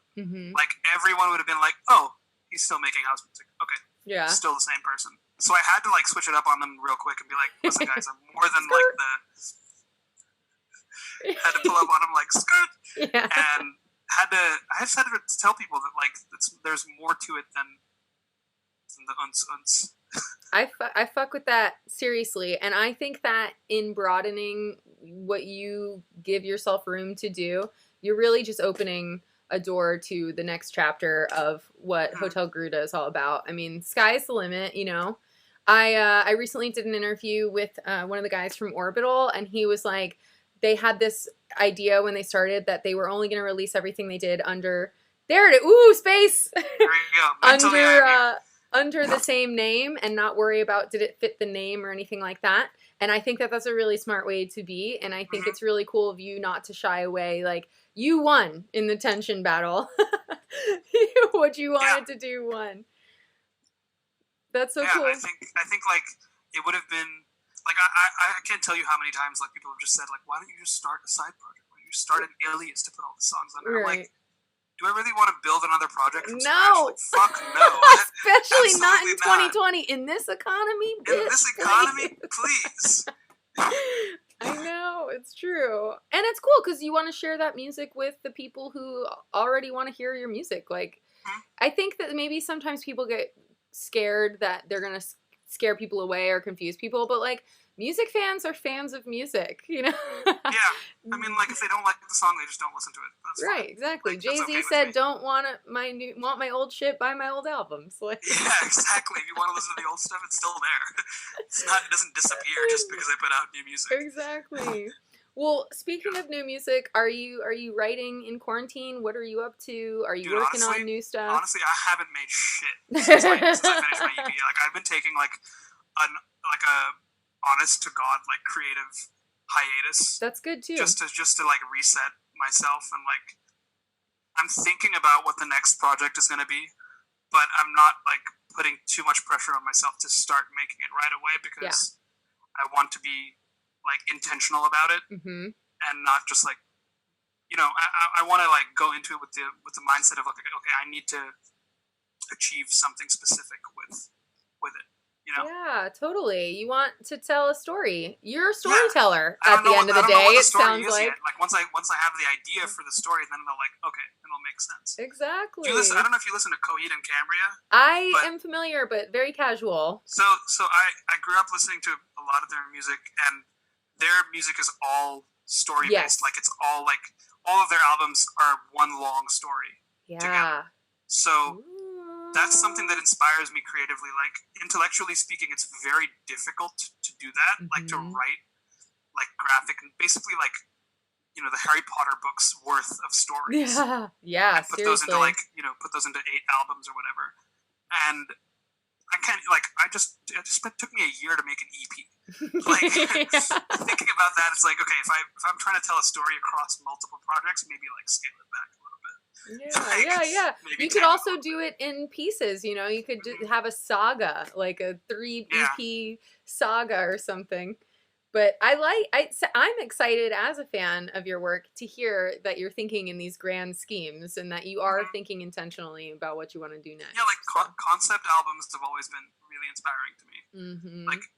Like everyone would have been like, oh, he's still making house music. Okay. Yeah. Still the same person. So I had to like switch it up on them real quick and be like, listen guys, I'm more than like had to pull up on them like skirt. Yeah. And I just had to tell people that like there's more to it than the uns. I fuck with that seriously, and I think that in broadening what you give yourself room to do, you're really just opening a door to the next chapter of what Hotel Garuda is all about. I mean, sky's the limit, you know. I recently did an interview with one of the guys from Orbital, and he was like, they had this idea when they started that they were only going to release everything they did under space. There you go. Under the same name and not worry about did it fit the name or anything like that. And I think that that's a really smart way to be. And I think it's really cool of you not to shy away. Like, you won in the tension battle. What you wanted to do won. That's so cool. I think like it would have been like I can't tell you how many times like people have just said like, why don't you just start a side project? Why don't you start an alias to put all the songs under? I'm like, do I really want to build another project from scratch? Like, fuck no. Especially not in 2020. In this economy, bitch. In this economy, please. I know, it's true. And it's cool because you want to share that music with the people who already want to hear your music. Like, I think that maybe sometimes people get scared that they're going to scare people away or confuse people, but like, music fans are fans of music, you know? Yeah. I mean, like, if they don't like the song, they just don't listen to it. That's right, fine. exactly. Like, Jay-Z okay said, don't want my old shit, buy my old albums. Like, yeah, exactly. If you want to listen to the old stuff, it's still there. It doesn't disappear just because I put out new music. Exactly. Well, speaking of new music, are you writing in quarantine? What are you up to? Are you working on new stuff? Honestly, I haven't made shit since I finished my EP. Like, I've been taking like a honest to God, like creative hiatus. That's good too. Just to like reset myself, and like I'm thinking about what the next project is going to be, but I'm not like putting too much pressure on myself to start making it right away, because I want to be like intentional about it, and not just like, you know, I want to like go into it with the mindset of like, okay, I need to achieve something specific with it. You know? Yeah, totally. You want to tell a story. You're a storyteller at the end of the I don't day, know what it the story sounds is like. yet. Like once I have the idea for the story, then they'll like, okay, then it'll make sense. Exactly. I don't know if you listen to Coheed and Cambria. I am familiar, but very casual. So I grew up listening to a lot of their music, and their music is all story based. Like it's all like all of their albums are one long story together. So that's something that inspires me creatively. Like intellectually speaking, it's very difficult to do that. Like to write like graphic, basically like, you know, the Harry Potter books worth of stories. Yeah. Put those into like, you know, put those into 8 albums or whatever. And I can't like it took me a year to make an EP. Like thinking about that, it's like, okay, if I'm trying to tell a story across multiple projects, maybe like scale it back a little bit. Yeah. You could also do it in pieces, you know. You could have a saga, like a 3 EP saga or something. But I'm excited as a fan of your work to hear that you're thinking in these grand schemes, and that you are thinking intentionally about what you want to do next. Yeah, like concept albums have always been really inspiring to me. Like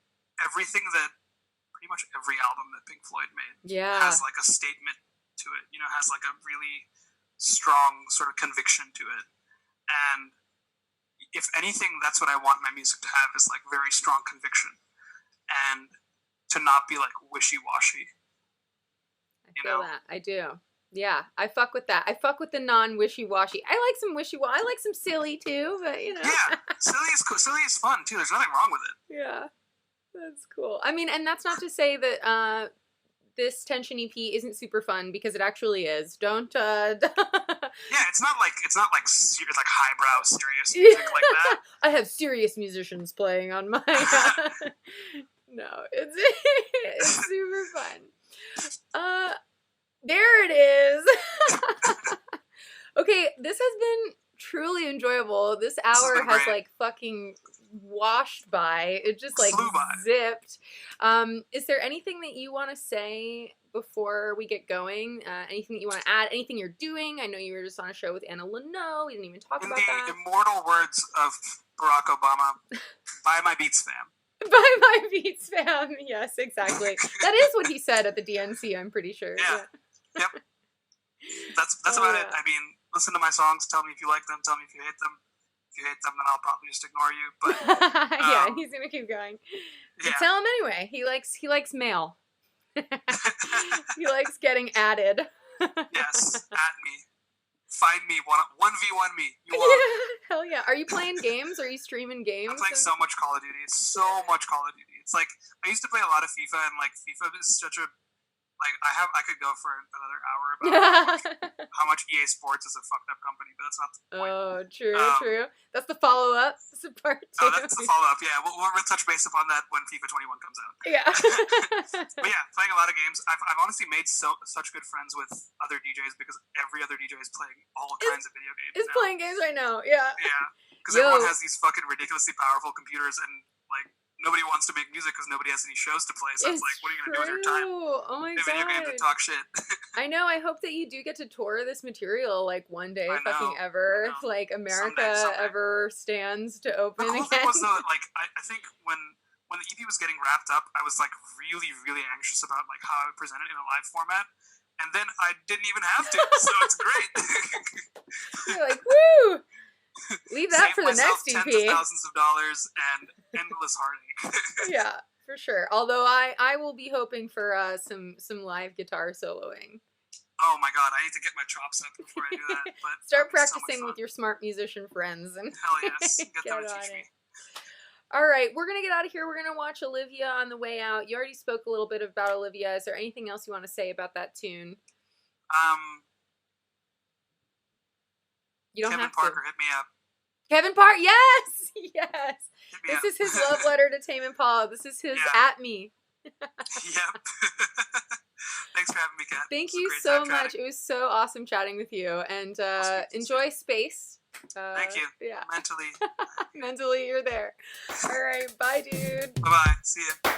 pretty much every album that Pink Floyd made has like a statement to it, you know, has like a really strong sort of conviction to it. And if anything, that's what I want my music to have, is like very strong conviction, and to not be like wishy-washy. I feel that. I do. Yeah, I fuck with that. I fuck with the non-wishy-washy. I like some wishy-washy. I like some silly too, but you know. Yeah, silly is cool. Silly is fun too. There's nothing wrong with it. Yeah, that's cool. I mean, and that's not to say that this Tension EP isn't super fun, because it actually is. Don't. Yeah, it's not like highbrow serious music like that. I have serious musicians playing on my. No, it's super fun. There it is. Okay, this has been truly enjoyable. This hour has like fucking washed by. It just like zipped. Is there anything that you want to say before we get going? Anything that you want to add? Anything you're doing? I know you were just on a show with Anna Leno. We didn't even talk about that. In the immortal words of Barack Obama, buy my beats, fam. Buy my beats, fam. Yes, exactly. That is what he said at the DNC, I'm pretty sure. Yeah. Yep. That's about it. I mean, listen to my songs. Tell me if you like them. Tell me if you hate them. If you hate them, then I'll probably just ignore you. But yeah, he's gonna keep going. Yeah. Tell him anyway. He likes mail. He likes getting added. Yes, at me. Find me, 1v1 me. You want? Hell yeah. Are you playing games? Are you streaming games? I'm playing so much Call of Duty. It's so much Call of Duty. It's like, I used to play a lot of FIFA, and like FIFA is such a, like, I could go for another hour about how much EA Sports is a fucked up company, but that's not the point. Oh, true. That's the follow-up. Part 2. Oh, that's the follow-up, yeah. We'll touch base upon that when FIFA 21 comes out. Yeah. But yeah, playing a lot of games. I've honestly made such good friends with other DJs, because every other DJ is playing all kinds of video games. Is playing games right now, yeah. Yeah, because everyone has these fucking ridiculously powerful computers, and like, nobody wants to make music because nobody has any shows to play. So it's like, what are you going to do with your time? Oh my god. Video games and talk shit. I know. I hope that you do get to tour this material like one day, fucking ever. Like America someday. Ever stands to open again. The cool thing was though, like I think when the EP was getting wrapped up, I was like really, really anxious about like how I would present it in a live format. And then I didn't even have to, so it's great. You're like, woo! Leave that for the next EP. Tens of thousands of dollars and endless heartache. Yeah, for sure. Although I will be hoping for some live guitar soloing. Oh my god, I need to get my chops up before I do that. But start practicing with your smart musician friends and hell yes, get them to teach me. All right, we're gonna get out of here. We're gonna watch Olivia on the way out. You already spoke a little bit about Olivia. Is there anything else you want to say about that tune? You don't Kevin have Parker, to. hit me up. Kevin Parker, yes. This up. is his love letter to Tame Impala. This is his at me. Yep. having me, Kat. Thank It was a you great so time much. chatting. It was so awesome chatting with you. And I'll speak to you enjoy space. Thank you. Yeah. Mentally. Mentally, you're there. All right. Bye, dude. Bye-bye. See ya.